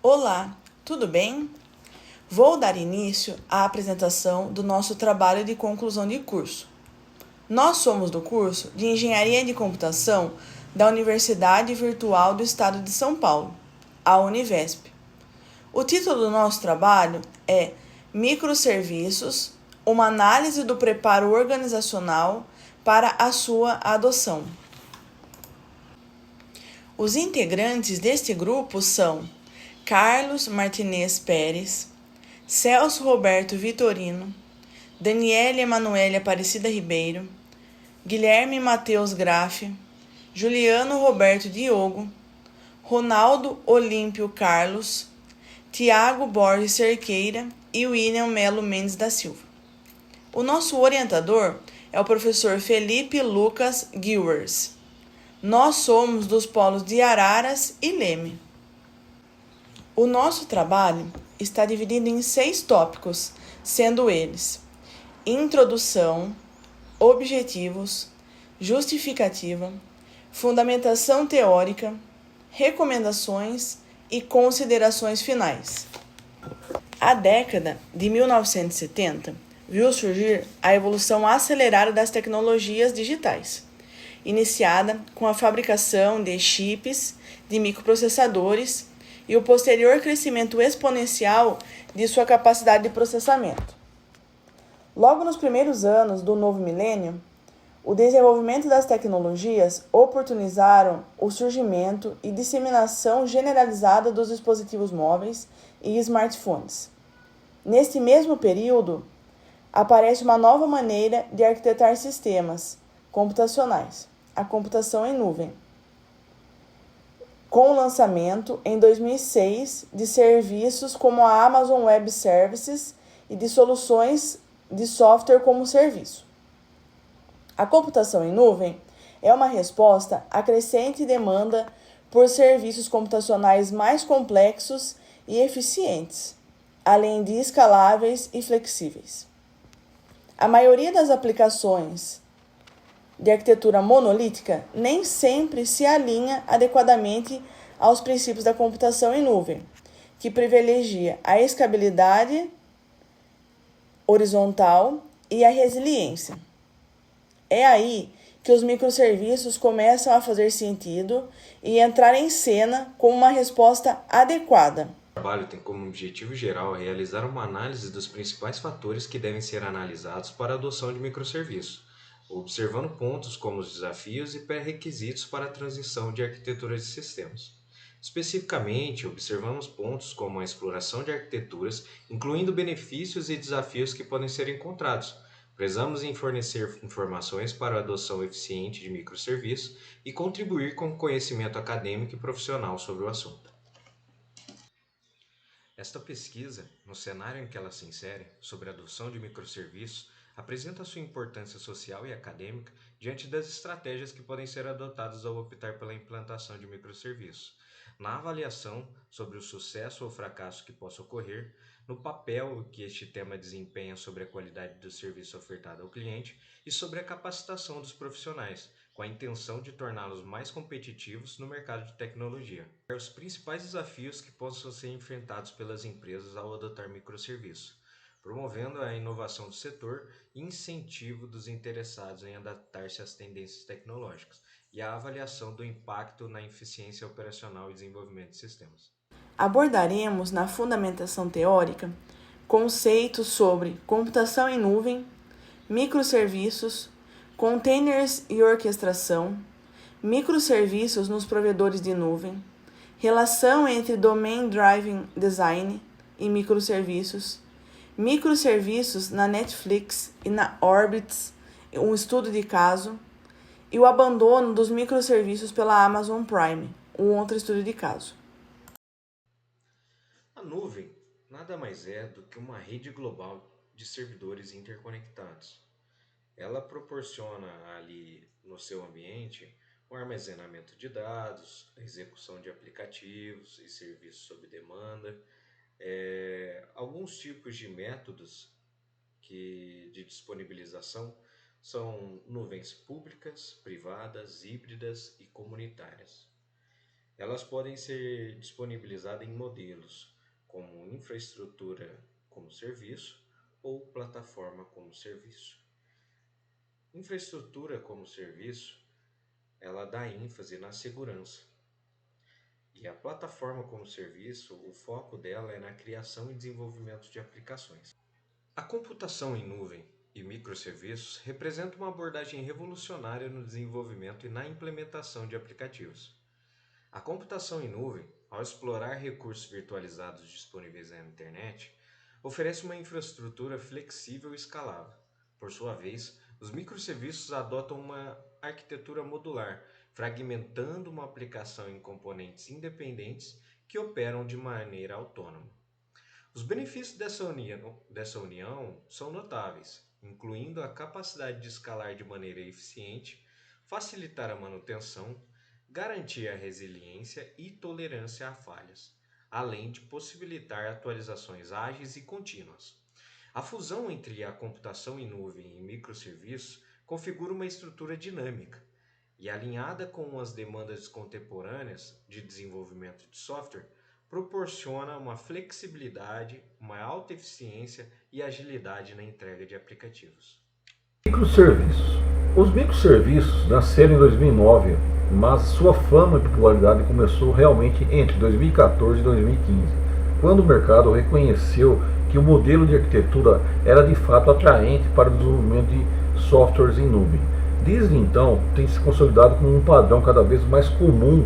Olá, tudo bem? Vou dar início à apresentação do nosso trabalho de conclusão de curso. Nós somos do curso de Engenharia de Computação da Universidade Virtual do Estado de São Paulo, a Univesp. O título do nosso trabalho é Microserviços, uma análise do preparo organizacional para a sua adoção. Os integrantes deste grupo são Carlos Martinez Pérez, Celso Roberto Vitorino, Daniele Emanuele Aparecida Ribeiro, Guilherme Matheus Graff, Juliano Roberto Diogo, Ronaldo Olímpio Carlos, Tiago Borges Cerqueira e William Melo Mendes da Silva. O nosso orientador é o professor Felipe Lucas Gilwers. Nós somos dos polos de Araras e Leme. O nosso trabalho está dividido em 6 tópicos, sendo eles: introdução, objetivos, justificativa, fundamentação teórica, recomendações e considerações finais. A década de 1970 viu surgir a evolução acelerada das tecnologias digitais, iniciada com a fabricação de chips, de microprocessadores e o posterior crescimento exponencial de sua capacidade de processamento. Logo nos primeiros anos do novo milênio, o desenvolvimento das tecnologias oportunizaram o surgimento e disseminação generalizada dos dispositivos móveis e smartphones. Neste mesmo período, aparece uma nova maneira de arquitetar sistemas computacionais, a computação em nuvem, com o lançamento, em 2006, de serviços como a Amazon Web Services e de soluções de software como serviço. A computação em nuvem é uma resposta à crescente demanda por serviços computacionais mais complexos e eficientes, além de escaláveis e flexíveis. A maioria das aplicações de arquitetura monolítica nem sempre se alinha adequadamente aos princípios da computação em nuvem, que privilegia a escalabilidade horizontal e a resiliência. É aí que os microserviços começam a fazer sentido e entrar em cena como uma resposta adequada. O trabalho tem como objetivo geral realizar uma análise dos principais fatores que devem ser analisados para a adoção de microserviços, observando pontos como os desafios e pré-requisitos para a transição de arquitetura de sistemas. Especificamente, observamos pontos como a exploração de arquiteturas, incluindo benefícios e desafios que podem ser encontrados. Prezamos em fornecer informações para a adoção eficiente de microserviços e contribuir com o conhecimento acadêmico e profissional sobre o assunto. Esta pesquisa, no cenário em que ela se insere, sobre a adoção de microserviços, apresenta sua importância social e acadêmica diante das estratégias que podem ser adotadas ao optar pela implantação de microserviços, na avaliação sobre o sucesso ou fracasso que possa ocorrer, no papel que este tema desempenha sobre a qualidade do serviço ofertado ao cliente e sobre a capacitação dos profissionais, com a intenção de torná-los mais competitivos no mercado de tecnologia. Os principais desafios que possam ser enfrentados pelas empresas ao adotar microserviços, promovendo a inovação do setor e incentivo dos interessados em adaptar-se às tendências tecnológicas e a avaliação do impacto na eficiência operacional e desenvolvimento de sistemas. Abordaremos na fundamentação teórica conceitos sobre computação em nuvem, microserviços, containers e orquestração, microserviços nos provedores de nuvem, relação entre Domain Driven Design e microserviços, microserviços na Netflix e na Orbitz, um estudo de caso, e o abandono dos microserviços pela Amazon Prime, um outro estudo de caso. A nuvem nada mais é do que uma rede global de servidores interconectados. Ela proporciona ali no seu ambiente o armazenamento de dados, a execução de aplicativos e serviços sob demanda, alguns tipos de métodos de disponibilização são nuvens públicas, privadas, híbridas e comunitárias. Elas podem ser disponibilizadas em modelos como infraestrutura como serviço ou plataforma como serviço. Infraestrutura como serviço, ela dá ênfase na segurança. E a plataforma como serviço, o foco dela é na criação e desenvolvimento de aplicações. A computação em nuvem e microserviços representam uma abordagem revolucionária no desenvolvimento e na implementação de aplicativos. A computação em nuvem, ao explorar recursos virtualizados disponíveis na internet, oferece uma infraestrutura flexível e escalável. Por sua vez, os microserviços adotam uma arquitetura modular, fragmentando uma aplicação em componentes independentes que operam de maneira autônoma. Os benefícios dessa união são notáveis, incluindo a capacidade de escalar de maneira eficiente, facilitar a manutenção, garantir a resiliência e tolerância a falhas, além de possibilitar atualizações ágeis e contínuas. A fusão entre a computação em nuvem e microserviços configura uma estrutura dinâmica e, alinhada com as demandas contemporâneas de desenvolvimento de software, proporciona uma flexibilidade, uma alta eficiência e agilidade na entrega de aplicativos. Microserviços. Os microserviços nasceram em 2009, mas sua fama e popularidade começou realmente entre 2014 e 2015, quando o mercado reconheceu que o modelo de arquitetura era de fato atraente para o desenvolvimento de softwares em nuvem. Desde então, tem se consolidado como um padrão cada vez mais comum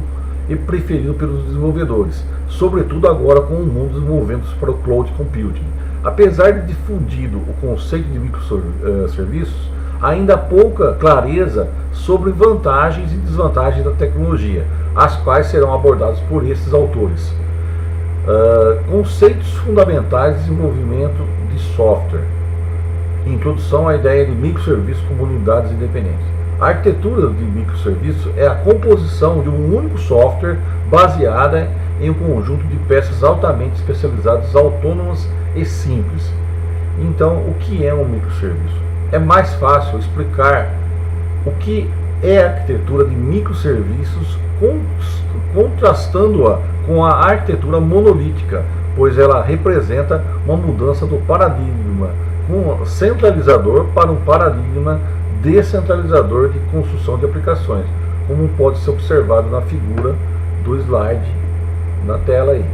e preferido pelos desenvolvedores, sobretudo agora com o mundo desenvolvendo-se para o cloud computing. Apesar de difundido o conceito de microserviços, ainda há pouca clareza sobre vantagens e desvantagens da tecnologia, as quais serão abordadas por esses autores. Conceitos fundamentais de desenvolvimento de software. Introdução à ideia de microserviços como unidades independentes. A arquitetura de microserviços é a composição de um único software baseada em um conjunto de peças altamente especializadas, autônomas e simples. Então, o que é um microserviço? É mais fácil explicar o que é a arquitetura de microserviços contrastando-a com a arquitetura monolítica, pois ela representa uma mudança do paradigma centralizador para um paradigma descentralizador de construção de aplicações, como pode ser observado na figura do slide na tela aí.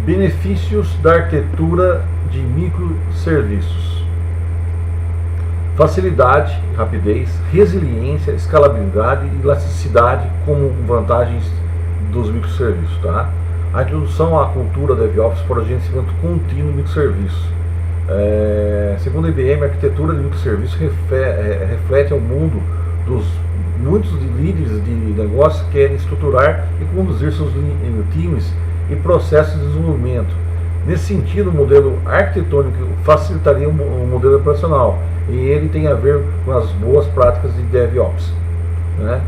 Benefícios da arquitetura de microserviços: facilidade, rapidez, resiliência, escalabilidade e elasticidade como vantagens dos microserviços. Tá? A introdução à cultura DevOps para o gerenciamento contínuo de microserviços. Segundo a IBM, a arquitetura de microserviços reflete o mundo dos muitos líderes de negócios que querem estruturar e conduzir seus times e processos de desenvolvimento. Nesse sentido, o modelo arquitetônico facilitaria o modelo operacional, e ele tem a ver com as boas práticas de DevOps. Né?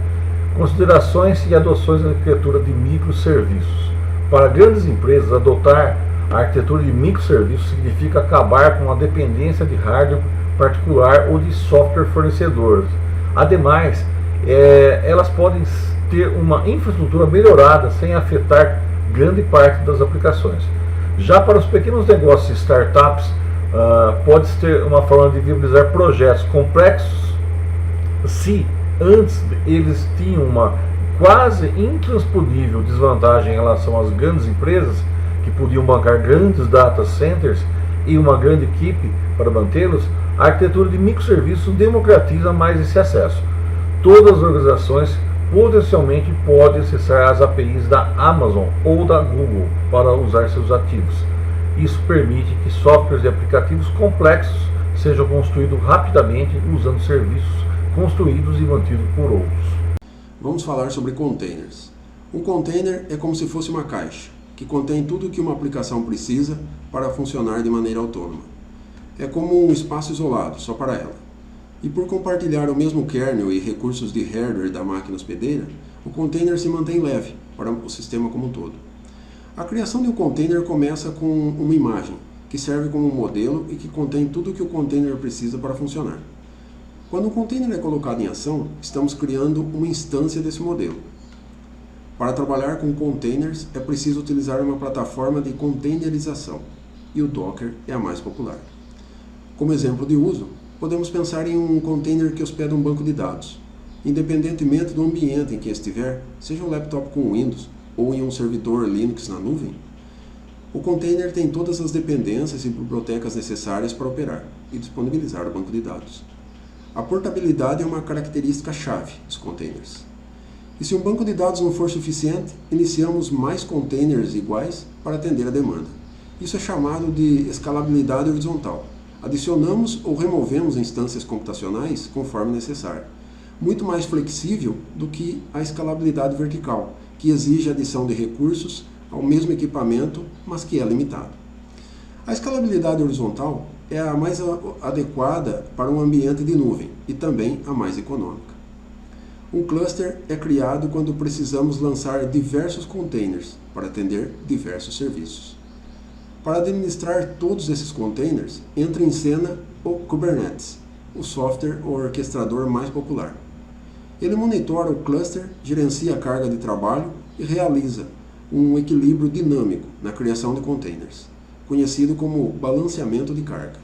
Considerações e adoções da arquitetura de microserviços. Para grandes empresas, adotar a arquitetura de microserviços significa acabar com a dependência de hardware particular ou de software fornecedores. Ademais, elas podem ter uma infraestrutura melhorada sem afetar grande parte das aplicações. Já para os pequenos negócios e startups, pode-se ter uma forma de viabilizar projetos complexos se antes eles tinham uma quase intransponível desvantagem em relação às grandes empresas que podiam bancar grandes data centers e uma grande equipe para mantê-los. A arquitetura de microserviços democratiza mais esse acesso. Todas as organizações potencialmente podem acessar as APIs da Amazon ou da Google para usar seus ativos. Isso permite que softwares e aplicativos complexos sejam construídos rapidamente usando serviços construídos e mantidos por outros. Vamos falar sobre containers. Um container é como se fosse uma caixa, que contém tudo o que uma aplicação precisa para funcionar de maneira autônoma. É como um espaço isolado, só para ela. E por compartilhar o mesmo kernel e recursos de hardware da máquina hospedeira, o container se mantém leve para o sistema como um todo. A criação de um container começa com uma imagem, que serve como modelo e que contém tudo o que o container precisa para funcionar. Quando um container é colocado em ação, estamos criando uma instância desse modelo. Para trabalhar com containers, é preciso utilizar uma plataforma de containerização, e o Docker é a mais popular. Como exemplo de uso, podemos pensar em um container que hospeda um banco de dados. Independentemente do ambiente em que estiver, seja um laptop com Windows ou em um servidor Linux na nuvem, o container tem todas as dependências e bibliotecas necessárias para operar e disponibilizar o banco de dados. A portabilidade é uma característica-chave dos containers. E se um banco de dados não for suficiente, iniciamos mais containers iguais para atender a demanda. Isso é chamado de escalabilidade horizontal. Adicionamos ou removemos instâncias computacionais conforme necessário. Muito mais flexível do que a escalabilidade vertical, que exige adição de recursos ao mesmo equipamento, mas que é limitado. A escalabilidade horizontal é a mais adequada para um ambiente de nuvem e também a mais econômica. Um cluster é criado quando precisamos lançar diversos containers para atender diversos serviços. Para administrar todos esses containers, entra em cena o Kubernetes, o software ou orquestrador mais popular. Ele monitora o cluster, gerencia a carga de trabalho e realiza um equilíbrio dinâmico na criação de containers, conhecido como balanceamento de carga.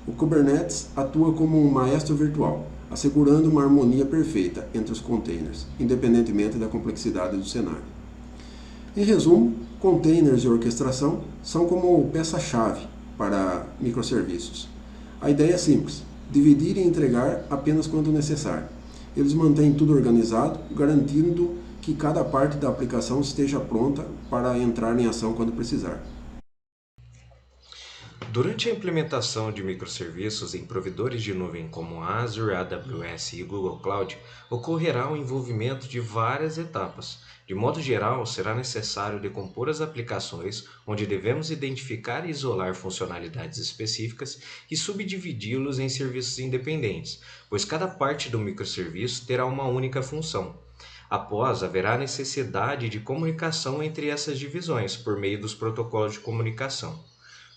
O Kubernetes atua como um maestro virtual, assegurando uma harmonia perfeita entre os containers, independentemente da complexidade do cenário. Em resumo, containers e orquestração são como peça-chave para microserviços. A ideia é simples: dividir e entregar apenas quando necessário. Eles mantêm tudo organizado, garantindo que cada parte da aplicação esteja pronta para entrar em ação quando precisar. Durante a implementação de microserviços em provedores de nuvem como Azure, AWS e Google Cloud, ocorrerá o envolvimento de várias etapas. De modo geral, será necessário decompor as aplicações, onde devemos identificar e isolar funcionalidades específicas e subdividi-los em serviços independentes, pois cada parte do microserviço terá uma única função. Após, haverá necessidade de comunicação entre essas divisões por meio dos protocolos de comunicação.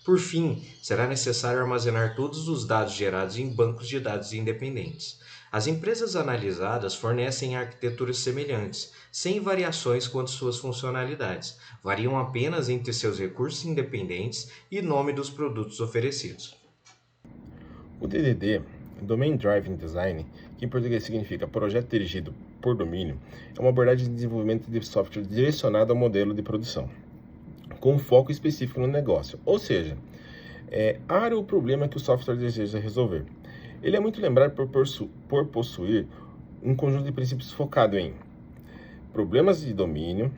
Por fim, será necessário armazenar todos os dados gerados em bancos de dados independentes. As empresas analisadas fornecem arquiteturas semelhantes, sem variações quanto às suas funcionalidades, variam apenas entre seus recursos independentes e nome dos produtos oferecidos. O DDD, Domain Driven Design, que em português significa Projeto Dirigido por Domínio, é uma abordagem de desenvolvimento de software direcionada ao modelo de produção, com um foco específico no negócio, ou seja, área ou problema que o software deseja resolver. Ele é muito lembrado por possuir um conjunto de princípios focado em problemas de domínio,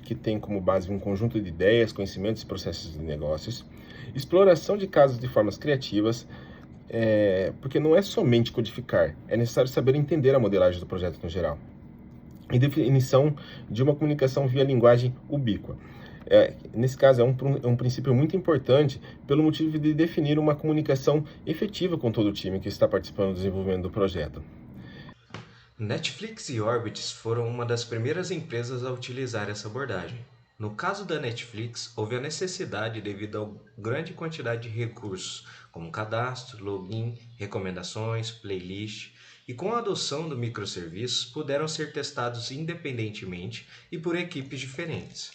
que tem como base um conjunto de ideias, conhecimentos e processos de negócios, exploração de casos de formas criativas, porque não é somente codificar, é necessário saber entender a modelagem do projeto no geral, e definição de uma comunicação via linguagem ubíqua. Nesse caso, é um princípio muito importante pelo motivo de definir uma comunicação efetiva com todo o time que está participando do desenvolvimento do projeto. Netflix e Orbitz foram uma das primeiras empresas a utilizar essa abordagem. No caso da Netflix, houve a necessidade devido à grande quantidade de recursos, como cadastro, login, recomendações, playlist, e com a adoção do microserviços puderam ser testados independentemente e por equipes diferentes.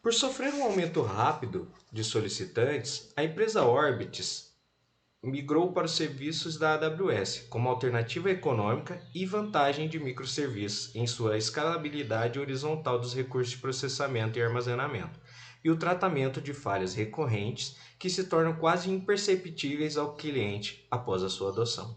Por sofrer um aumento rápido de solicitantes, a empresa Orbitz migrou para os serviços da AWS como alternativa econômica e vantagem de microserviços em sua escalabilidade horizontal dos recursos de processamento e armazenamento, e o tratamento de falhas recorrentes que se tornam quase imperceptíveis ao cliente após a sua adoção.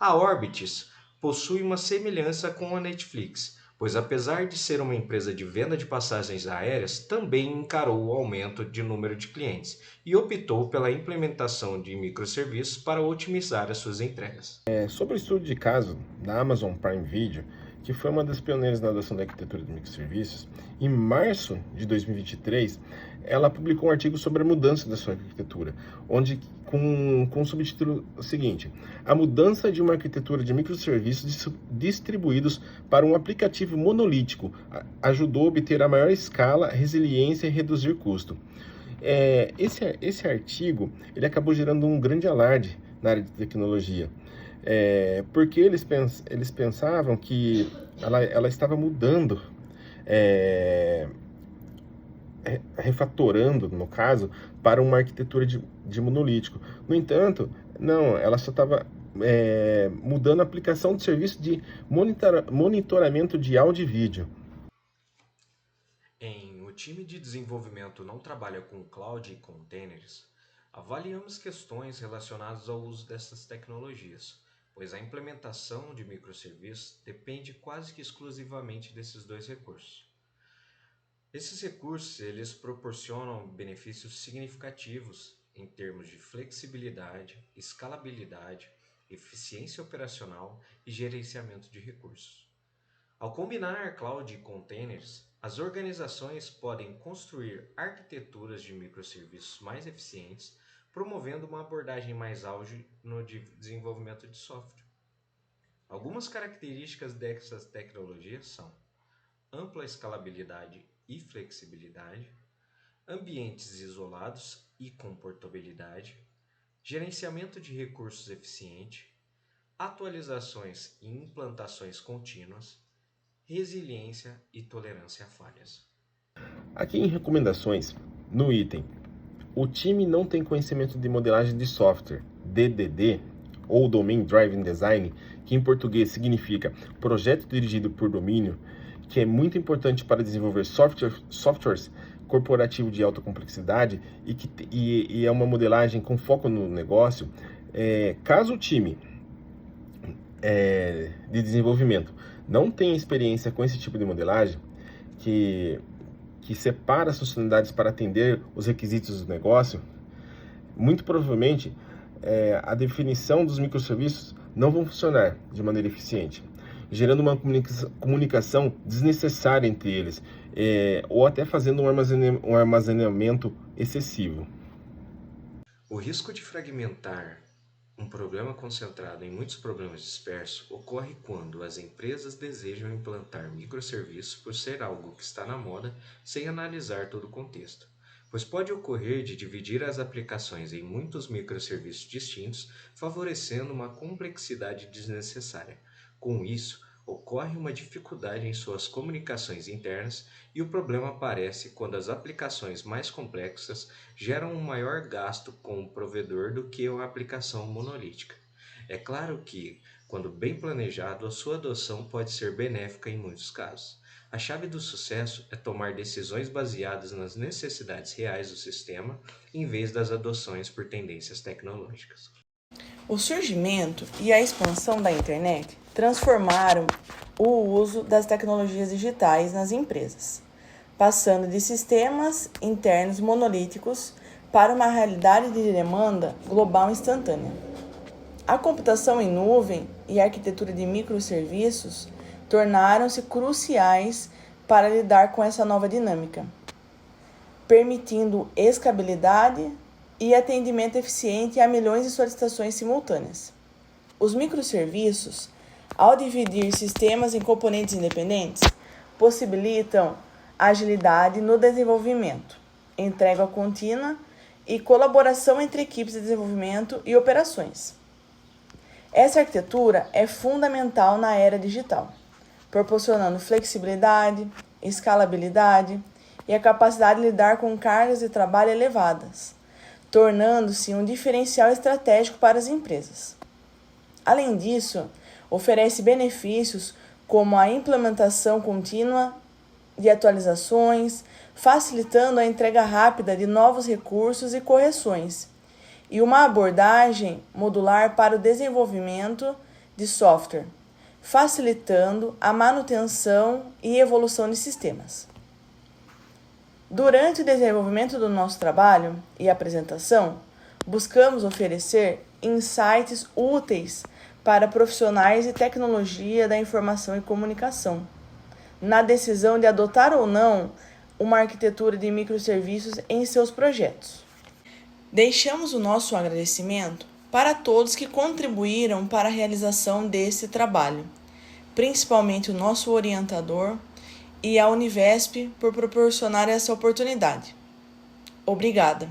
A Orbitz possui uma semelhança com a Netflix, pois apesar de ser uma empresa de venda de passagens aéreas, também encarou o aumento de número de clientes e optou pela implementação de microserviços para otimizar as suas entregas. Sobre o estudo de caso da Amazon Prime Video, que foi uma das pioneiras na adoção da arquitetura de microserviços, em março de 2023, ela publicou um artigo sobre a mudança da sua arquitetura, onde com o subtítulo seguinte: a mudança de uma arquitetura de microserviços distribuídos para um aplicativo monolítico ajudou a obter a maior escala, resiliência e reduzir custo. Esse artigo ele acabou gerando um grande alarde na área de tecnologia, porque eles pensavam que ela estava mudando, refatorando, no caso, para uma arquitetura de monolítico. No entanto, não, ela só estava mudando a aplicação de serviço de monitoramento de áudio e vídeo. O time de desenvolvimento não trabalha com cloud e containers, avaliamos questões relacionadas ao uso dessas tecnologias, pois a implementação de microserviços depende quase que exclusivamente desses dois recursos. Esses recursos eles proporcionam benefícios significativos em termos de flexibilidade, escalabilidade, eficiência operacional e gerenciamento de recursos. Ao combinar cloud e containers, as organizações podem construir arquiteturas de microserviços mais eficientes, promovendo uma abordagem mais ágil no desenvolvimento de software. Algumas características dessas tecnologias são ampla escalabilidade e flexibilidade, ambientes isolados e com portabilidade, gerenciamento de recursos eficiente, atualizações e implantações contínuas, resiliência e tolerância a falhas. Aqui em recomendações, no item, o time não tem conhecimento de modelagem de software, DDD, ou Domain Driven Design, que em português significa projeto dirigido por domínio, que é muito importante para desenvolver softwares corporativos de alta complexidade e é uma modelagem com foco no negócio. Caso o time de desenvolvimento não tenha experiência com esse tipo de modelagem, que separa as funcionalidades para atender os requisitos do negócio, muito provavelmente a definição dos microserviços não vão funcionar de maneira eficiente, gerando uma comunicação desnecessária entre eles, ou até fazendo um armazenamento excessivo. O risco de fragmentar um problema concentrado em muitos problemas dispersos ocorre quando as empresas desejam implantar microserviços por ser algo que está na moda sem analisar todo o contexto, pois pode ocorrer de dividir as aplicações em muitos microserviços distintos, favorecendo uma complexidade desnecessária. Com isso, ocorre uma dificuldade em suas comunicações internas e o problema aparece quando as aplicações mais complexas geram um maior gasto com o provedor do que uma aplicação monolítica. É claro que, quando bem planejado, a sua adoção pode ser benéfica em muitos casos. A chave do sucesso é tomar decisões baseadas nas necessidades reais do sistema, em vez das adoções por tendências tecnológicas. O surgimento e a expansão da internet transformaram o uso das tecnologias digitais nas empresas, passando de sistemas internos monolíticos para uma realidade de demanda global instantânea. A computação em nuvem e a arquitetura de microserviços tornaram-se cruciais para lidar com essa nova dinâmica, permitindo escalabilidade e atendimento eficiente a milhões de solicitações simultâneas. Os microserviços, ao dividir sistemas em componentes independentes, possibilitam agilidade no desenvolvimento, entrega contínua e colaboração entre equipes de desenvolvimento e operações. Essa arquitetura é fundamental na era digital, proporcionando flexibilidade, escalabilidade e a capacidade de lidar com cargas de trabalho elevadas, tornando-se um diferencial estratégico para as empresas. Além disso, oferece benefícios como a implementação contínua de atualizações, facilitando a entrega rápida de novos recursos e correções, e uma abordagem modular para o desenvolvimento de software, facilitando a manutenção e evolução de sistemas. Durante o desenvolvimento do nosso trabalho e apresentação, buscamos oferecer insights úteis para profissionais de tecnologia da informação e comunicação, na decisão de adotar ou não uma arquitetura de microserviços em seus projetos. Deixamos o nosso agradecimento para todos que contribuíram para a realização desse trabalho, principalmente o nosso orientador e a Univesp por proporcionar essa oportunidade. Obrigada.